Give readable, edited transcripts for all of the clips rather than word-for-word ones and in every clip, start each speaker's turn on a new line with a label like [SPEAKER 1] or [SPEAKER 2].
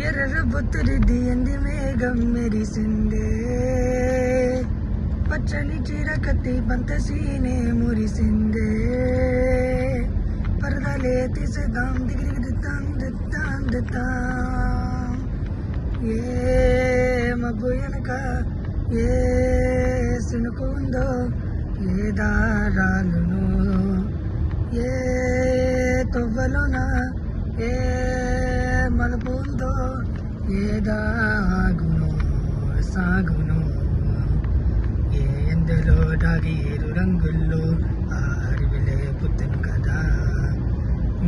[SPEAKER 1] ఎర్ర బొత్తురిద్ది ఎంది మేఘం మెరిసిందే, పచ్చని చీర కత్తి పంతసీనే మురిసిందే, పరదాలే తీసేద్దాం దిగిరి దిత్తాం దిత్తాం దిత్తాం. ఏ మబ్బు వెనక ఏ సినుకు ఉందో, ఏ దారాలును ఏ తొవ్వలోన ఏ మలుపు ఉందో, ఏ దాగునో సాగునో, ఏ ఎండలో దాగి ఏరు రంగుల్లో ఆరివిలే పుత్తను కదా.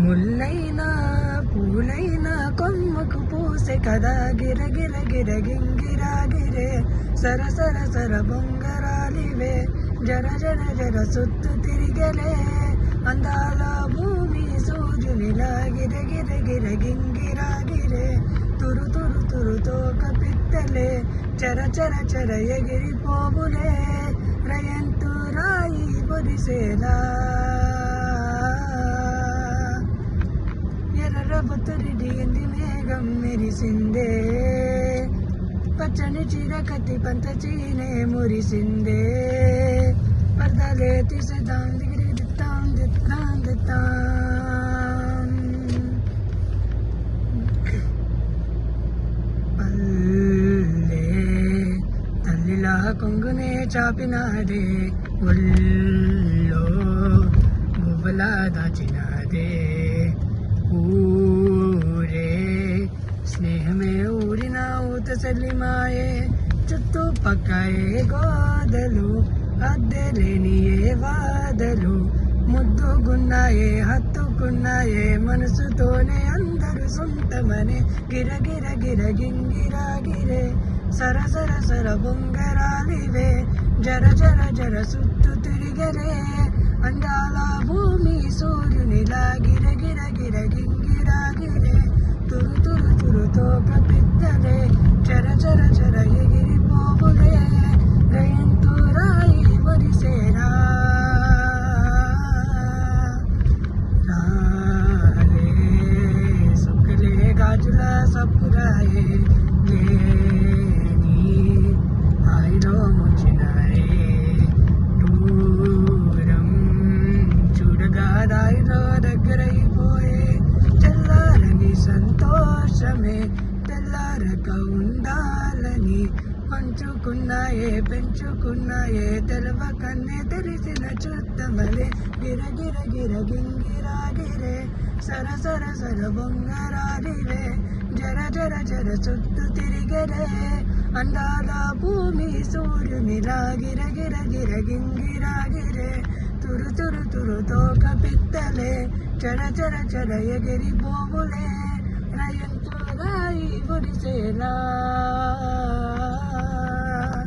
[SPEAKER 1] ముల్లైనా పూలైనా కొమ్మకు పూసే కదా, గిర గిర గిర గింగిరా గిరే, సర సర సర బొంగరాలివే, జర జర జర సుత్తు తిరిగలే, అందాల భూమి సూర్యునిలా గిర గిర గిర గింగిరా గిరే, తురు తురు తురు తోక పిత్తలే, చర చర చర ఎగిరిపోవులే, రయంతు రాయి బొరిసేలా. ఎర్ర బొత్తురిది ఎంది మేఘం మెరిసిందే, పచ్చని చీర కత్తి పంతచీనే మురిసిందే, పరదాలే తీసేద్దాం దిగిరి దిత్తాం దిత్తాం దిత్తాం. పల్లె తల్లిలా కొంగునే చాపినాదే, ఒళ్ళో గువ్వలా దాచినాదే, ఊరే స్నేహమే ఊరిన ఊత చల్లిమాయే, చుట్టూ పక్కయే గోదలు అద్దెలేని ఏ వాదలు, ముద్దుగున్నాయే హత్తుకున్నాయే, మనసుతోనే అందరు సొంతమనే, గిర గిర గిర గింగిరా గిరే, సర సర సర బొంగరాలివే, జర జర జర సుత్తు తిరిగలే, అందాల భూమి సూర్యునిలా గిర గిర గిర గింగిరా గిరే, తురు తురు తురు తోక పిత్తలే, చర చర చర ఎగిరిపోవులే, రయంతు రాయి వరిసేరా. రాలే సుక్కలే గాజుల సప్పురాయే, లేని హాయిలో ముంచినాయే, దూరం చూడగా దారిలో దగ్గరైపోయే, తెల్లారని సంతోషమే తెల్లారక ఉండాలని, పంచుకున్నాయే పెంచుకున్నాయే, తెలవకన్నే తెరిసిన చుట్టమలే, గిర గిర గిర గింగిరా గిరే, సర సర సర బొంగరాలివే, జర జర జర చుట్టూ తిరిగలే, అందాల భూమి సూర్యునిలా గిర గిర గిర గింగిరా గిరే, తురు తురు తురు తోక పిత్తలే, చర చర చర ఎగిరిపోవులే, రయంతు రాయి ఒడిసేలా.